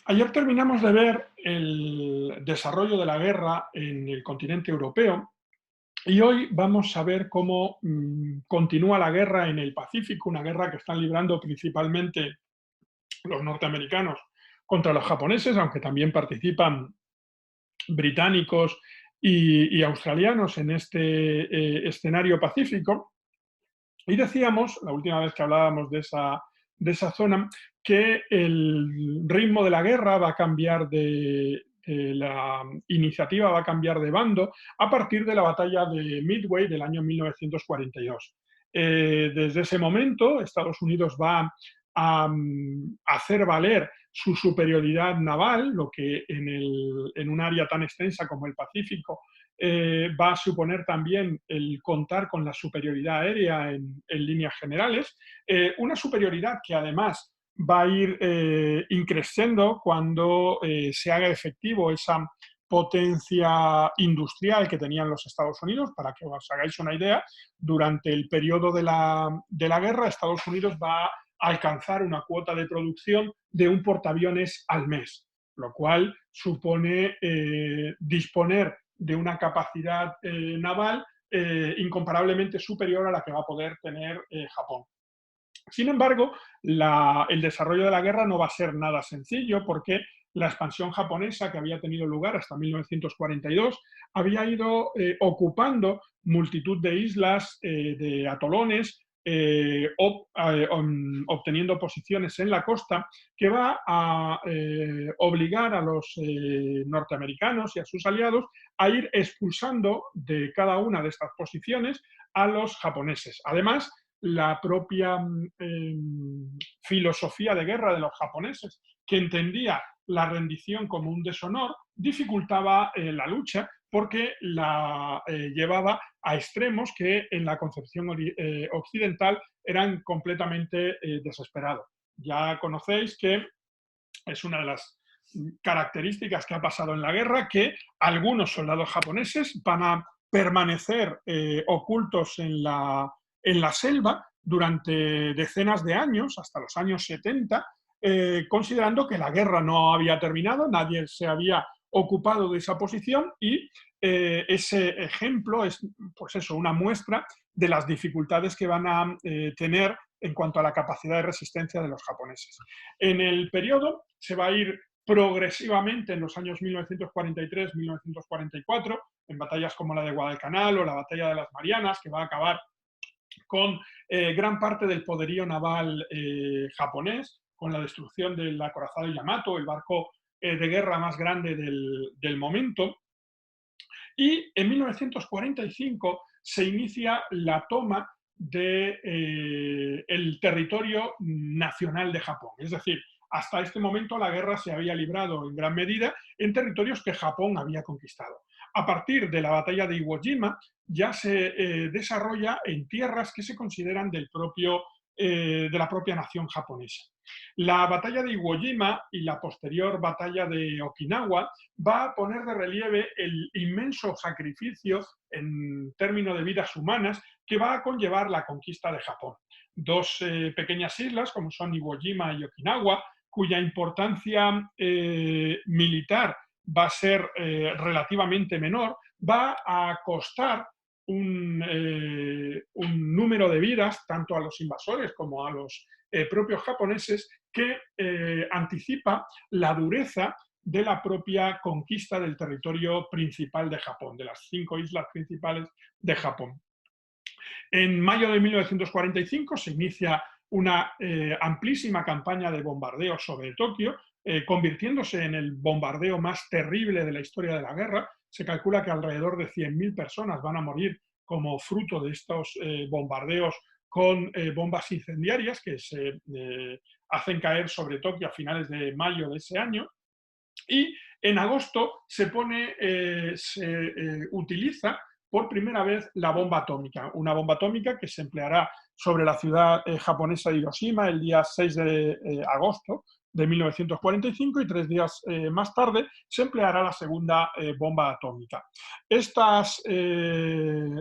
Ayer terminamos de ver el desarrollo de la guerra en el continente europeo y hoy vamos a ver cómo continúa la guerra en el Pacífico, una guerra que están librando principalmente los norteamericanos contra los japoneses, aunque también participan británicos y australianos en este escenario pacífico. Y decíamos, la última vez que hablábamos de esa zona, que el ritmo de la guerra va a cambiar la iniciativa va a cambiar de bando a partir de la batalla de Midway del año 1942. Desde ese momento, Estados Unidos va a hacer valer su superioridad naval, lo que en un área tan extensa como el Pacífico va a suponer también el contar con la superioridad aérea en líneas generales, una superioridad que además va a ir increciendo cuando se haga efectivo esa potencia industrial que tenían los Estados Unidos. Para que os hagáis una idea, durante el periodo de la guerra, Estados Unidos va a alcanzar una cuota de producción de un portaaviones al mes, lo cual supone disponer de una capacidad naval incomparablemente superior a la que va a poder tener Japón. Sin embargo, el desarrollo de la guerra no va a ser nada sencillo porque la expansión japonesa que había tenido lugar hasta 1942 había ido ocupando multitud de islas, de atolones, obteniendo posiciones en la costa, que va a obligar a los norteamericanos y a sus aliados a ir expulsando de cada una de estas posiciones a los japoneses. Además, la propia filosofía de guerra de los japoneses, que entendía la rendición como un deshonor, dificultaba la lucha porque la llevaba a extremos que en la concepción occidental eran completamente desesperados. Ya conocéis que es una de las características que ha pasado en la guerra, que algunos soldados japoneses van a permanecer ocultos en la selva durante decenas de años, hasta los años 70, considerando que la guerra no había terminado, nadie se había ocupado de esa posición y ese ejemplo es, pues eso, una muestra de las dificultades que van a tener en cuanto a la capacidad de resistencia de los japoneses. En el periodo se va a ir progresivamente en los años 1943-1944, en batallas como la de Guadalcanal o la batalla de las Marianas, que va a acabar con gran parte del poderío naval japonés, con la destrucción del acorazado Yamato, el barco de guerra más grande del momento. Y en 1945 se inicia la toma del territorio nacional de Japón. Es decir, hasta este momento la guerra se había librado en gran medida en territorios que Japón había conquistado. A partir de la batalla de Iwo Jima ya se desarrolla en tierras que se consideran de la propia nación japonesa. La batalla de Iwo Jima y la posterior batalla de Okinawa va a poner de relieve el inmenso sacrificio en términos de vidas humanas que va a conllevar la conquista de Japón. Dos pequeñas islas, como son Iwo Jima y Okinawa, cuya importancia militar va a ser relativamente menor, va a costar un número de vidas, tanto a los invasores como a los propios japoneses, que anticipa la dureza de la propia conquista del territorio principal de Japón, de las 5 islas principales de Japón. En mayo de 1945 se inicia una amplísima campaña de bombardeo sobre Tokio, convirtiéndose en el bombardeo más terrible de la historia de la guerra. Se calcula que alrededor de 100.000 personas van a morir como fruto de estos bombardeos con bombas incendiarias que se hacen caer sobre Tokio a finales de mayo de ese año. Y en agosto se utiliza por primera vez la bomba atómica, una bomba atómica que se empleará sobre la ciudad japonesa de Hiroshima el día 6 de agosto de 1945 y 3 días más tarde se empleará la segunda bomba atómica. Estas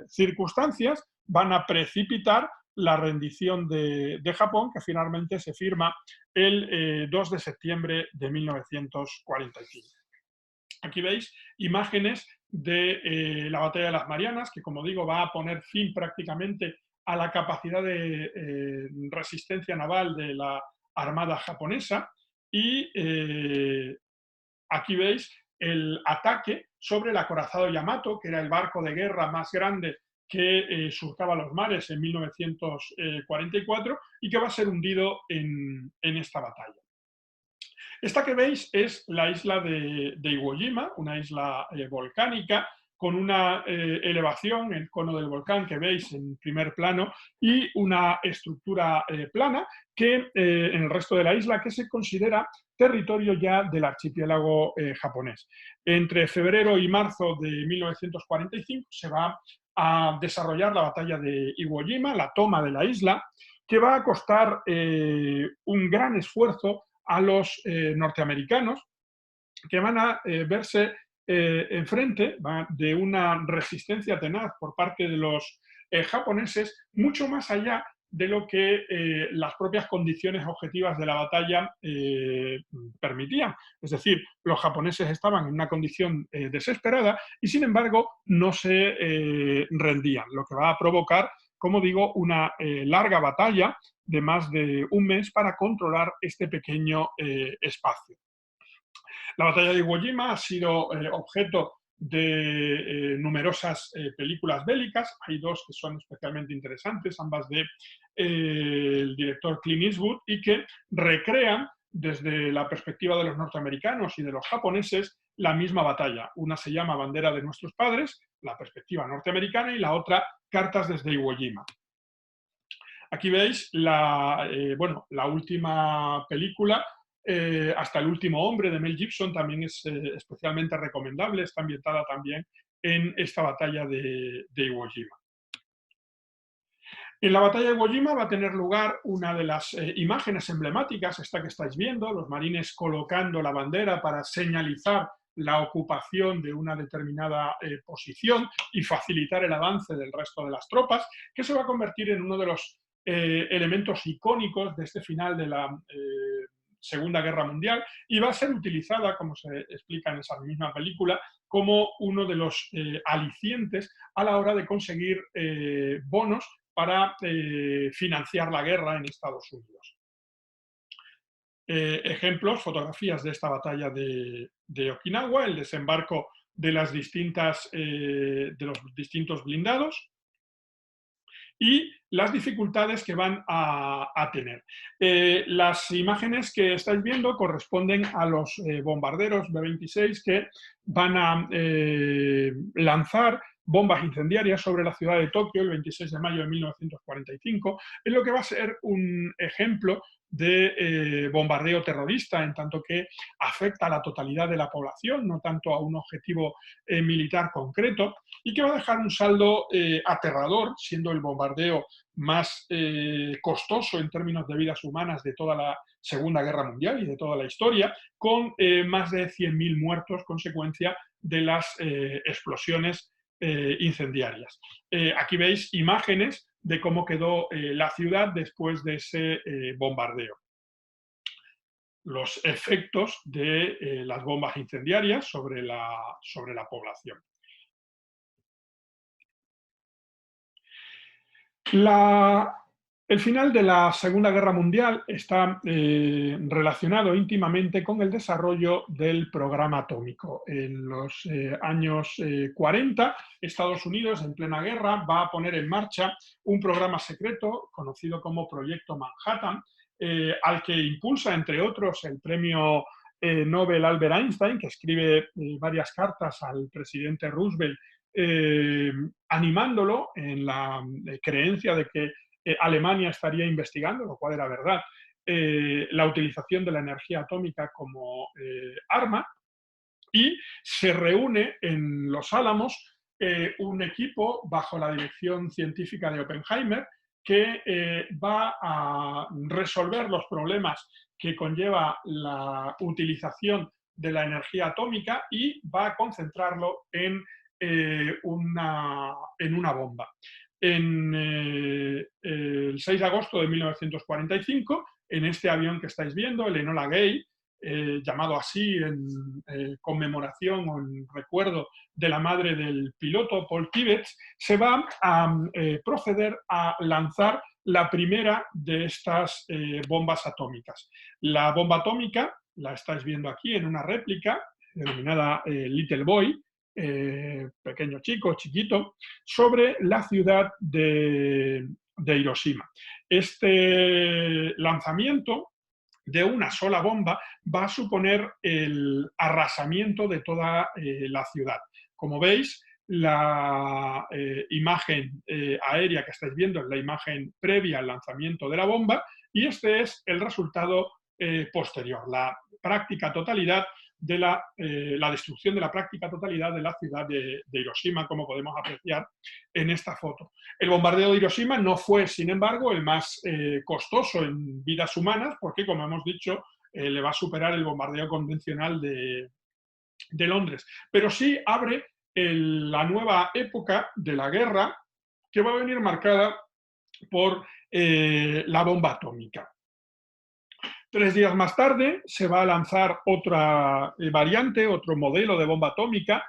circunstancias van a precipitar la rendición de Japón, que finalmente se firma el 2 de septiembre de 1945. Aquí veis imágenes de la batalla de las Marianas, que como digo va a poner fin prácticamente a la capacidad de resistencia naval de la Armada japonesa, y aquí veis el ataque sobre el acorazado Yamato, que era el barco de guerra más grande que surcaba los mares en 1944 y que va a ser hundido en esta batalla. Esta que veis es la isla de Iwo Jima, una isla volcánica con una elevación, el cono del volcán que veis en primer plano, y una estructura plana que en el resto de la isla, que se considera territorio ya del archipiélago japonés. Entre febrero y marzo de 1945 se va a desarrollar la batalla de Iwo Jima, la toma de la isla, que va a costar un gran esfuerzo a los norteamericanos, que van a verse enfrente de una resistencia tenaz por parte de los japoneses, mucho más allá de lo que las propias condiciones objetivas de la batalla permitían. Es decir, los japoneses estaban en una condición desesperada y, sin embargo, no se rendían, lo que va a provocar, como digo, una larga batalla de más de un mes para controlar este pequeño espacio. La batalla de Iwo Jima ha sido objeto de numerosas películas bélicas. Hay dos que son especialmente interesantes, ambas del director Clint Eastwood, y que recrean desde la perspectiva de los norteamericanos y de los japoneses la misma batalla. Una se llama Bandera de nuestros padres, la perspectiva norteamericana, y la otra Cartas desde Iwo Jima. Aquí veis la última película, Hasta el último hombre, de Mel Gibson, también es especialmente recomendable, está ambientada también en esta batalla de Iwo Jima. En la batalla de Iwo Jima va a tener lugar una de las imágenes emblemáticas, esta que estáis viendo, los marines colocando la bandera para señalizar la ocupación de una determinada posición y facilitar el avance del resto de las tropas, que se va a convertir en uno de los elementos icónicos de este final de la Segunda Guerra Mundial, y va a ser utilizada, como se explica en esa misma película, como uno de los alicientes a la hora de conseguir bonos para financiar la guerra en Estados Unidos. Ejemplos, fotografías de esta batalla de Okinawa, el desembarco de los distintos blindados y las dificultades que van a tener. Las imágenes que estáis viendo corresponden a los bombarderos B-26 que van a lanzar bombas incendiarias sobre la ciudad de Tokio el 26 de mayo de 1945, en lo que va a ser un ejemplo de bombardeo terrorista, en tanto que afecta a la totalidad de la población, no tanto a un objetivo militar concreto, y que va a dejar un saldo aterrador, siendo el bombardeo más costoso en términos de vidas humanas de toda la Segunda Guerra Mundial y de toda la historia, con más de 100.000 muertos consecuencia de las explosiones incendiarias. Aquí veis imágenes de cómo quedó la ciudad después de ese bombardeo. Los efectos de las bombas incendiarias sobre la población. El final de la Segunda Guerra Mundial está relacionado íntimamente con el desarrollo del programa atómico. En los años 40, Estados Unidos, en plena guerra, va a poner en marcha un programa secreto conocido como Proyecto Manhattan, al que impulsa, entre otros, el premio Nobel Albert Einstein, que escribe varias cartas al presidente Roosevelt animándolo en la creencia de que Alemania estaría investigando, lo cual era verdad, la utilización de la energía atómica como arma, y se reúne en Los Álamos un equipo bajo la dirección científica de Oppenheimer que va a resolver los problemas que conlleva la utilización de la energía atómica y va a concentrarlo en una bomba. el 6 de agosto de 1945, en este avión que estáis viendo, el Enola Gay, llamado así en conmemoración o en recuerdo de la madre del piloto Paul Tibbets, se va a proceder a lanzar la primera de estas bombas atómicas. La bomba atómica, la estáis viendo aquí en una réplica, denominada Little Boy, pequeño chico, chiquito, sobre la ciudad de Hiroshima. Este lanzamiento de una sola bomba va a suponer el arrasamiento de toda la ciudad. Como veis, la imagen aérea que estáis viendo es la imagen previa al lanzamiento de la bomba y este es el resultado posterior, la práctica totalidad de la destrucción de la práctica totalidad de la ciudad de Hiroshima, como podemos apreciar en esta foto. El bombardeo de Hiroshima no fue, sin embargo, el más costoso en vidas humanas, porque, como hemos dicho, le va a superar el bombardeo convencional de Londres. Pero sí abre la nueva época de la guerra, que va a venir marcada por la bomba atómica. 3 días más tarde se va a lanzar otra variante, otro modelo de bomba atómica,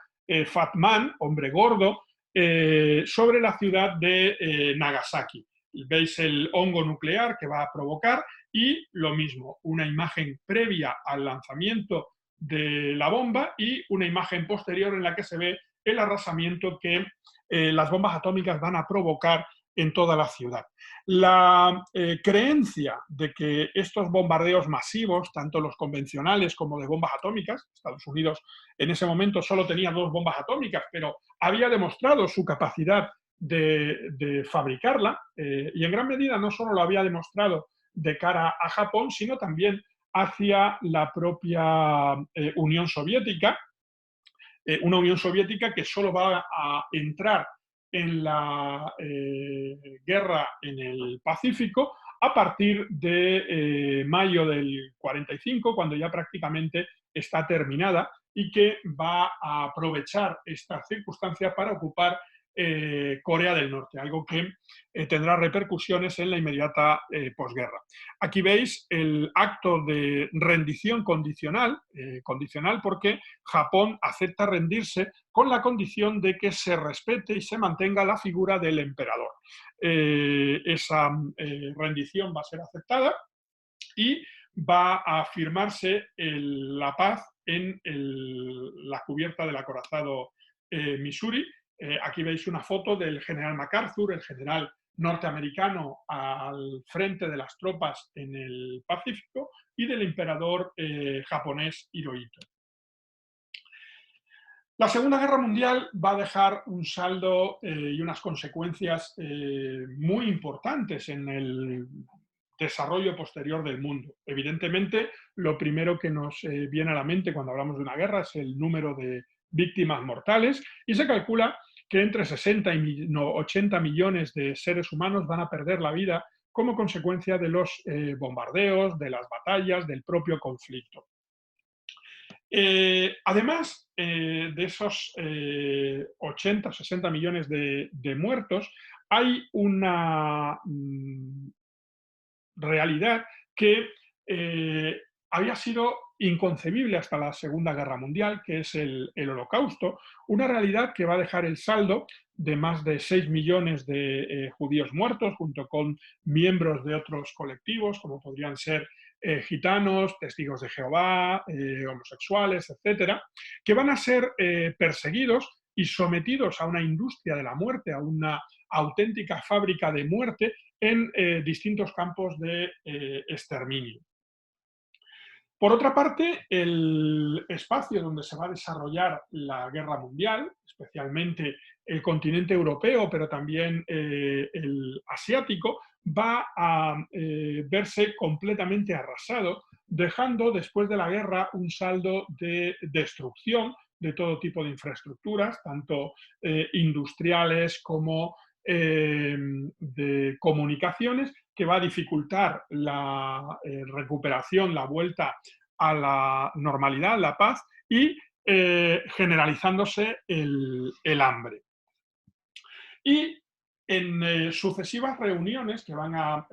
Fat Man, hombre gordo, sobre la ciudad de Nagasaki. Veis el hongo nuclear que va a provocar y lo mismo, una imagen previa al lanzamiento de la bomba y una imagen posterior en la que se ve el arrasamiento que las bombas atómicas van a provocar en toda la ciudad. La creencia de que estos bombardeos masivos, tanto los convencionales como de bombas atómicas, Estados Unidos en ese momento solo tenía 2 bombas atómicas, pero había demostrado su capacidad de fabricarla y en gran medida no solo lo había demostrado de cara a Japón, sino también hacia la propia Unión Soviética, una Unión Soviética que solo va a entrar en la guerra en el Pacífico a partir de mayo del 45, cuando ya prácticamente está terminada y que va a aprovechar esta circunstancia para ocupar Corea del Norte, algo que tendrá repercusiones en la inmediata posguerra. Aquí veis el acto de rendición condicional, condicional porque Japón acepta rendirse con la condición de que se respete y se mantenga la figura del emperador. Esa rendición va a ser aceptada y va a firmarse la paz en la cubierta del acorazado Missouri. Aquí veis una foto del general MacArthur, el general norteamericano al frente de las tropas en el Pacífico, y del emperador japonés Hirohito. La Segunda Guerra Mundial va a dejar un saldo y unas consecuencias muy importantes en el desarrollo posterior del mundo. Evidentemente, lo primero que nos viene a la mente cuando hablamos de una guerra es el número de víctimas mortales y se calcula que entre 60 y 80 millones de seres humanos van a perder la vida como consecuencia de los bombardeos, de las batallas, del propio conflicto. Además de esos 80 o 60 millones de muertos, hay una realidad que había sido inconcebible hasta la Segunda Guerra Mundial, que es el Holocausto, una realidad que va a dejar el saldo de más de 6 millones de judíos muertos, junto con miembros de otros colectivos, como podrían ser gitanos, testigos de Jehová, homosexuales, etcétera, que van a ser perseguidos y sometidos a una industria de la muerte, a una auténtica fábrica de muerte en distintos campos de exterminio. Por otra parte, el espacio donde se va a desarrollar la guerra mundial, especialmente el continente europeo, pero también el asiático, va a verse completamente arrasado, dejando después de la guerra un saldo de destrucción de todo tipo de infraestructuras, tanto industriales como de comunicaciones, que va a dificultar la recuperación, la vuelta a la normalidad, la paz y generalizándose el hambre. Y En sucesivas reuniones que van a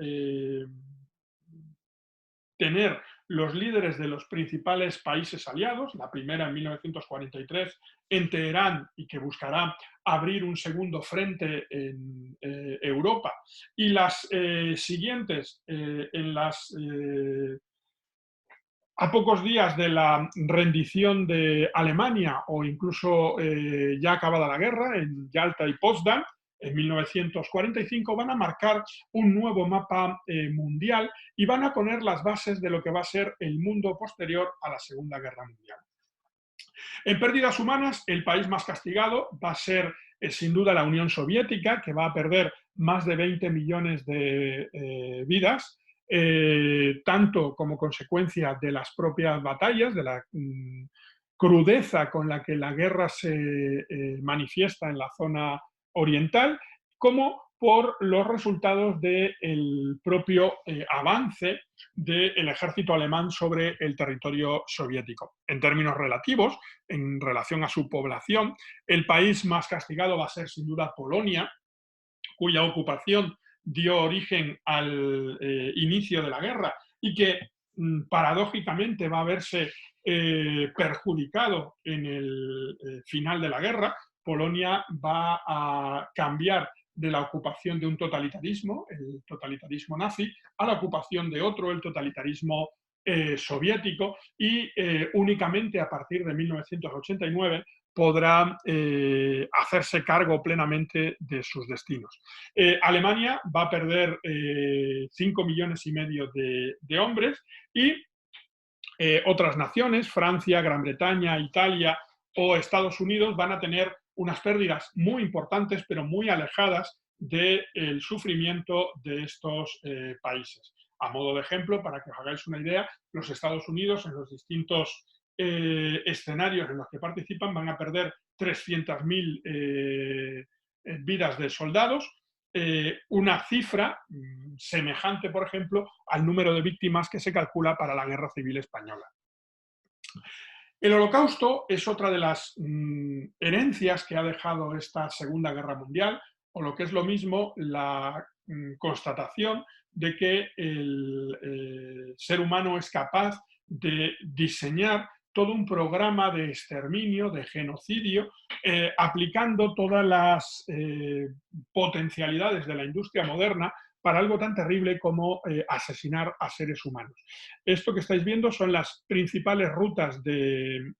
tener los líderes de los principales países aliados, la primera en 1943 en Teherán y que buscará abrir un segundo frente en Europa, y las siguientes a pocos días de la rendición de Alemania o incluso ya acabada la guerra, en Yalta y Potsdam, en 1945, van a marcar un nuevo mapa mundial y van a poner las bases de lo que va a ser el mundo posterior a la Segunda Guerra Mundial. En pérdidas humanas, el país más castigado va a ser sin duda la Unión Soviética, que va a perder más de 20 millones de vidas, tanto como consecuencia de las propias batallas, de la crudeza con la que la guerra se manifiesta en la zona oriental, como por los resultados del propio avance del ejército alemán sobre el territorio soviético. En términos relativos, en relación a su población, el país más castigado va a ser sin duda Polonia, cuya ocupación dio origen al inicio de la guerra y que paradójicamente va a verse perjudicado en el final de la guerra. Polonia va a cambiar de la ocupación de un totalitarismo, el totalitarismo nazi, a la ocupación de otro, el totalitarismo soviético, y únicamente a partir de 1989 podrá hacerse cargo plenamente de sus destinos. Alemania va a perder 5,5 millones de hombres, y otras naciones, Francia, Gran Bretaña, Italia o Estados Unidos, van a tener unas pérdidas muy importantes, pero muy alejadas del sufrimiento de estos países. A modo de ejemplo, para que os hagáis una idea, los Estados Unidos, en los distintos escenarios en los que participan, van a perder 300.000 vidas de soldados, una cifra semejante, por ejemplo, al número de víctimas que se calcula para la Guerra Civil Española. El Holocausto es otra de las herencias que ha dejado esta Segunda Guerra Mundial, o lo que es lo mismo, la constatación de que el ser humano es capaz de diseñar todo un programa de exterminio, de genocidio, aplicando todas las potencialidades de la industria moderna para algo tan terrible como asesinar a seres humanos. Esto que estáis viendo son las principales rutas de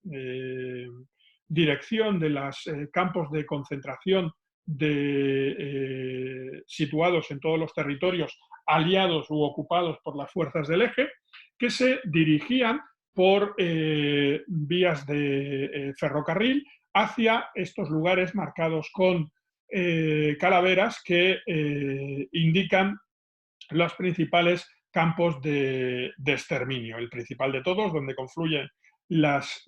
dirección de los campos de concentración situados en todos los territorios aliados u ocupados por las fuerzas del eje, que se dirigían por vías de ferrocarril hacia estos lugares marcados con calaveras que indican los principales campos de exterminio. El principal de todos, donde confluyen las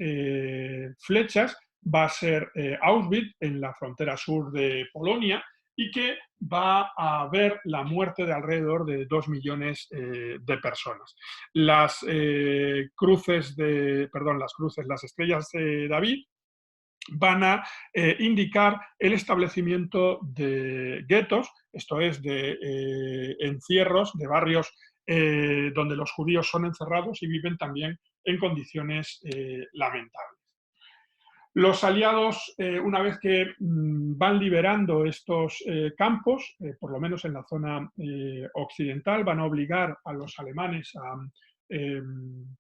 flechas, va a ser Auschwitz, en la frontera sur de Polonia, y que va a ver la muerte de alrededor de 2 millones de personas. Las las estrellas de David van a indicar el establecimiento de guetos, esto es, de encierros, de barrios donde los judíos son encerrados y viven también en condiciones lamentables. Los aliados, una vez que van liberando estos campos, por lo menos en la zona occidental, van a obligar a los alemanes a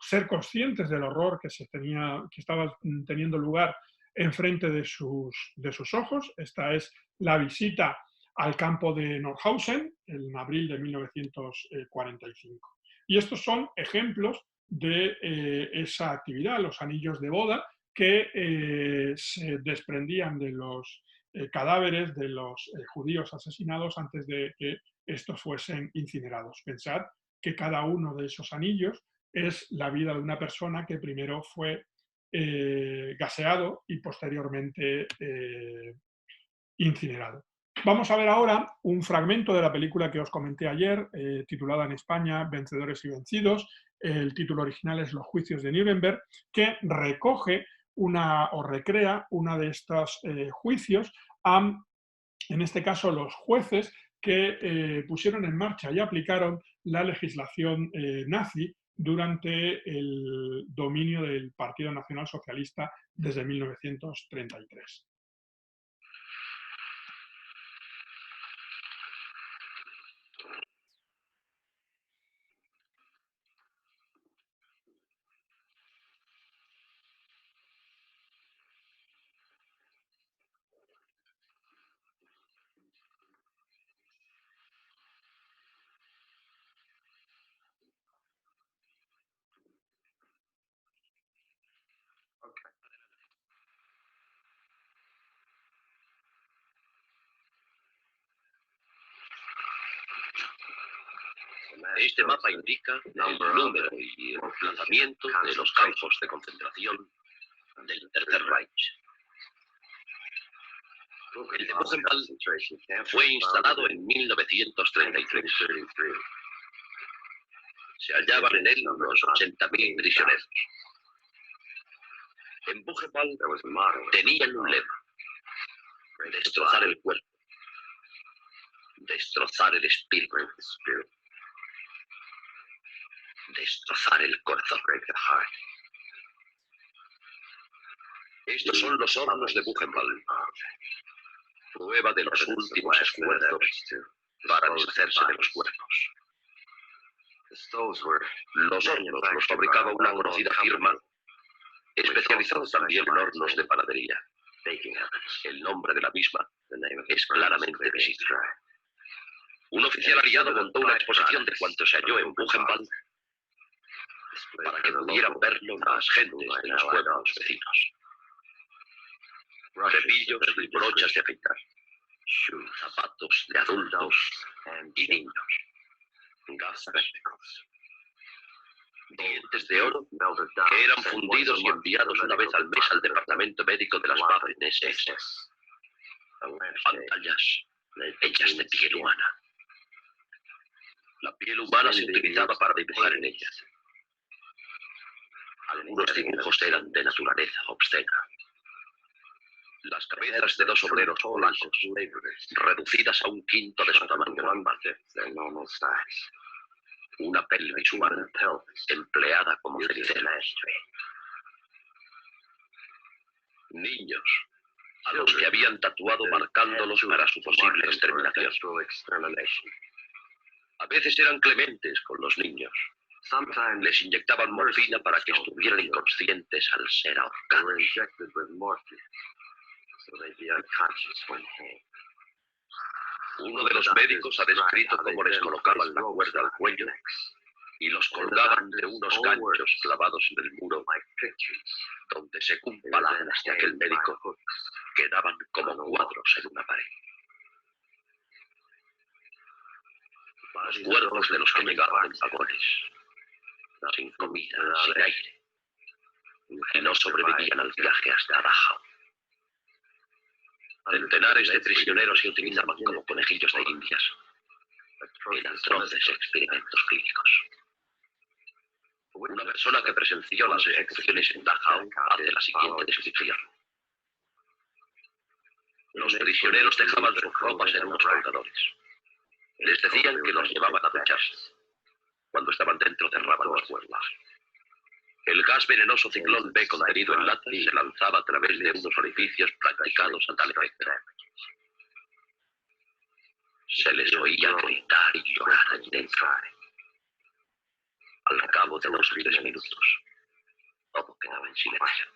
ser conscientes del horror que estaba teniendo lugar enfrente de sus ojos. Esta es la visita al campo de Nordhausen en abril de 1945. Y estos son ejemplos de esa actividad, los anillos de boda, que se desprendían de los cadáveres de los judíos asesinados antes de que estos fuesen incinerados. Pensad que cada uno de esos anillos es la vida de una persona que primero fue gaseado y posteriormente incinerado. Vamos a ver ahora un fragmento de la película que os comenté ayer, titulada en España Vencedores y Vencidos. El título original es Los Juicios de Nuremberg, que recoge o recrea una de estos juicios a en este caso los jueces que pusieron en marcha y aplicaron la legislación nazi durante el dominio del Partido Nacional Socialista desde 1933. Este mapa indica el número y el emplazamiento de los campos de concentración del Tercer Reich. El de Buchenwald fue instalado en 1933. Se hallaban en él unos 80.000 prisioneros. En Buchenwald tenían un lema: destrozar el cuerpo, destrozar el espíritu, destrozar el corazón. Estos son los hornos de Buchenwald, prueba de los últimos esfuerzos para deshacerse de los cuerpos. Los hornos los fabricaba una conocida firma, especializada también en hornos de panadería. El nombre de la misma es claramente visible. Un oficial aliado montó una exposición de cuanto se halló en Buchenwald para que pudieran verlo más gentes de los pueblos vecinos. Cepillos y brochas de afeitar, zapatos de adultos y niños, gafas, dientes de oro que eran fundidos y enviados una vez al mes al departamento médico de las Waffen-SS, pantallas hechas de piel humana. La piel humana se utilizaba para dibujar en ellas. Algunos dibujos eran de naturaleza obscena. Las cabezas de dos obreros polacos, reducidas a un quinto de su tamaño normal. Una pelvis humana empleada como cericera. Niños a los que habían tatuado marcándolos para su posible exterminación. A veces eran clementes con los niños. Les inyectaban morfina para que estuvieran inconscientes al ser ahorcados. Uno de los médicos ha descrito cómo les colocaban la cuerda al cuello y los colgaban de unos ganchos clavados en el muro, donde, según palabras de aquel médico, quedaban como cuadros en una pared. Los cuerpos de los que llegaban en vagones, sin comida, sin aire, y no sobrevivían al viaje hasta Dachau. Centenares de prisioneros se utilizaban como conejillos de indias en atroces experimentos clínicos. Una persona que presenció las ejecuciones en Dachau hace la siguiente descripción. Los prisioneros dejaban sus ropas en unos colgadores. Les decían que los llevaban a ducharse. Cuando estaban dentro cerraban las puertas. El gas venenoso ciclón B contenido en latas se lanzaba a través de unos orificios practicados a tal efecto. Se les oía gritar y llorar allí dentro. Al cabo de unos 3 minutos, todo quedaba en silencio.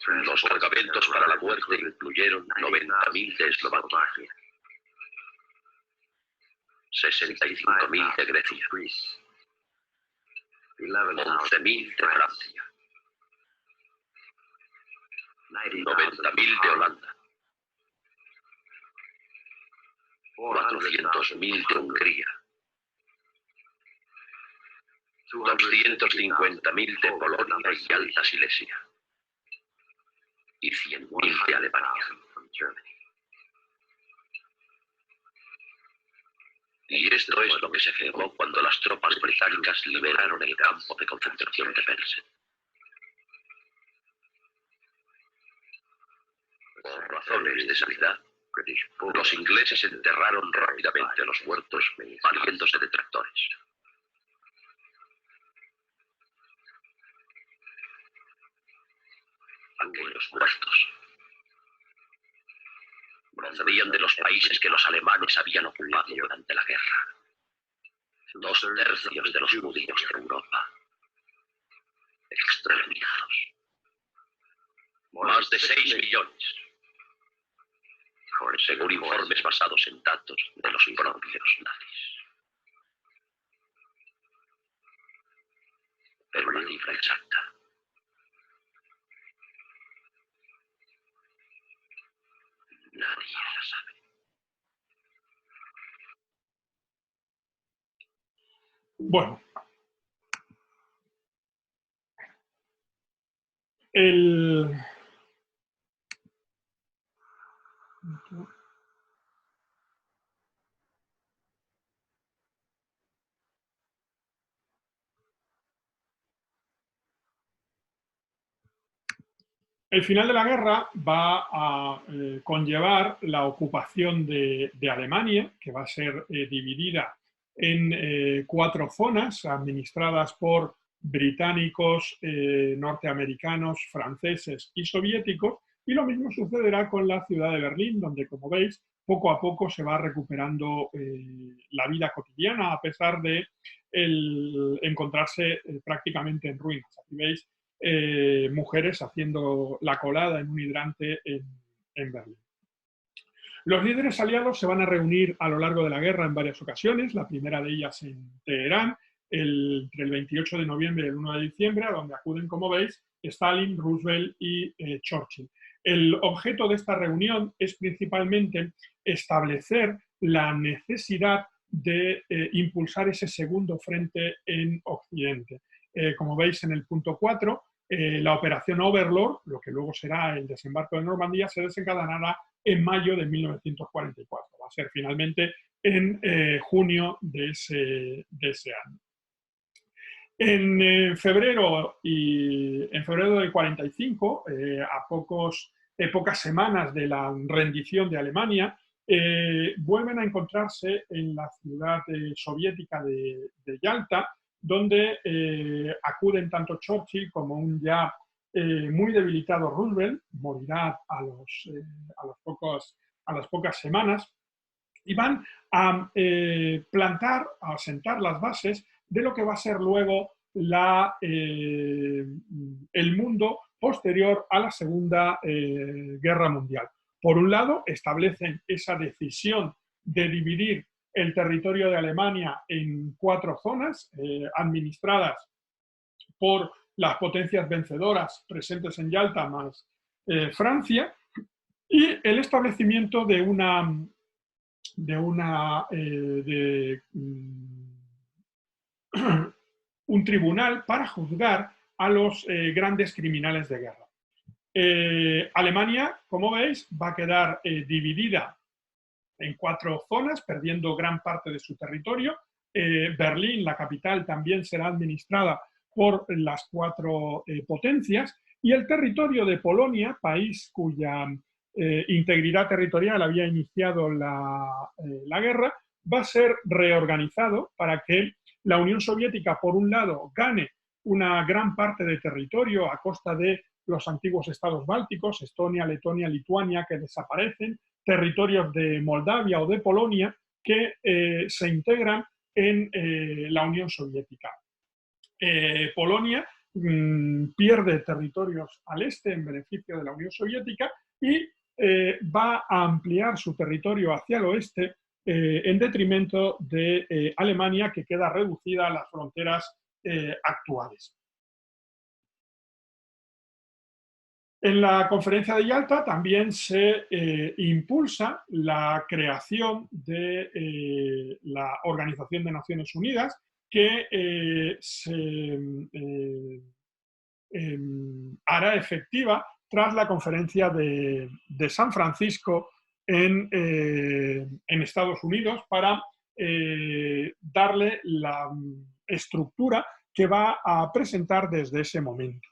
Los cargamentos para la muerte incluyeron 90.000 de Eslovaquia, 65.000 de Grecia, 11.000 de Francia, 90.000 de Holanda, 400.000 de Hungría, 250.000 de Polonia y Alta Silesia, y 100.000 de Alemania. Y esto es lo que se firmó cuando las tropas británicas liberaron el campo de concentración de Belsen. Por razones de sanidad, los ingleses enterraron rápidamente a los muertos, valiéndose de tractores. Aquellos muertos procedían de los países que los alemanes habían ocupado durante la guerra. 2/3 de los judíos de Europa, exterminados. Más de 6 millones, según informes basados en datos de los propios nazis. Pero la cifra exacta nadie la sabe. Bueno, el final de la guerra va a conllevar la ocupación de Alemania, que va a ser dividida en 4 zonas administradas por británicos, norteamericanos, franceses y soviéticos, y lo mismo sucederá con la ciudad de Berlín, donde, como veis, poco a poco se va recuperando la vida cotidiana, a pesar de encontrarse prácticamente en ruinas. Aquí veis mujeres haciendo la colada en un hidrante en Berlín. Los líderes aliados se van a reunir a lo largo de la guerra en varias ocasiones, la primera de ellas en Teherán, entre el 28 de noviembre y el 1 de diciembre, a donde acuden, como veis, Stalin, Roosevelt y Churchill. El objeto de esta reunión es principalmente establecer la necesidad de impulsar ese segundo frente en Occidente. Como veis en el punto 4, la operación Overlord, lo que luego será el desembarco de Normandía, se desencadenará en mayo de 1944. Va a ser finalmente en junio de ese año. En febrero del 45, a pocas semanas de la rendición de Alemania, vuelven a encontrarse en la ciudad soviética de Yalta, donde acuden tanto Churchill como un ya muy debilitado Roosevelt, morirá a las pocas semanas, y van a sentar las bases de lo que va a ser luego el mundo posterior a la Segunda Guerra Mundial. Por un lado, establecen esa decisión de dividir el territorio de Alemania en 4 zonas administradas por las potencias vencedoras presentes en Yalta más Francia, y el establecimiento de un tribunal para juzgar a los grandes criminales de guerra. Alemania, como veis, va a quedar dividida en 4 zonas, perdiendo gran parte de su territorio. Berlín, la capital, también será administrada por las 4 potencias, y el territorio de Polonia, país cuya integridad territorial había iniciado la guerra, va a ser reorganizado para que la Unión Soviética, por un lado, gane una gran parte de territorio a costa de los antiguos estados bálticos, Estonia, Letonia, Lituania, que desaparecen, territorios de Moldavia o de Polonia que se integran en la Unión Soviética. Polonia pierde territorios al este en beneficio de la Unión Soviética y va a ampliar su territorio hacia el oeste en detrimento de Alemania, que queda reducida a las fronteras actuales. En la conferencia de Yalta también se impulsa la creación de la Organización de Naciones Unidas, que hará efectiva tras la conferencia de San Francisco en Estados Unidos, para darle la estructura que va a presentar desde ese momento.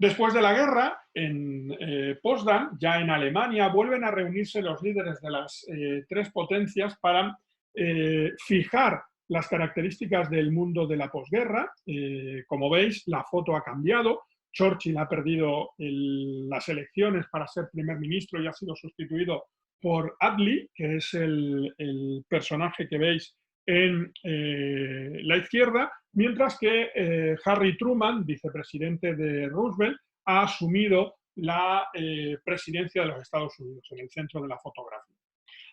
Después de la guerra, en Potsdam, ya en Alemania, vuelven a reunirse los líderes de las tres potencias para fijar las características del mundo de la posguerra. Como veis, la foto ha cambiado. Churchill ha perdido las elecciones para ser primer ministro y ha sido sustituido por Attlee, que es el personaje que veis en la izquierda, mientras que Harry Truman, vicepresidente de Roosevelt, ha asumido la presidencia de los Estados Unidos, en el centro de la fotografía.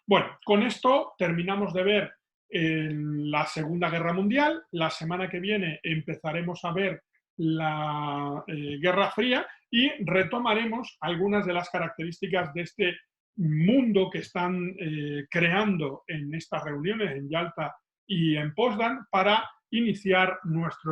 Bueno, con esto terminamos de ver la Segunda Guerra Mundial. La semana que viene empezaremos a ver la Guerra Fría y retomaremos algunas de las características de este mundo que están creando en estas reuniones en Yalta y en Potsdam para iniciar nuestro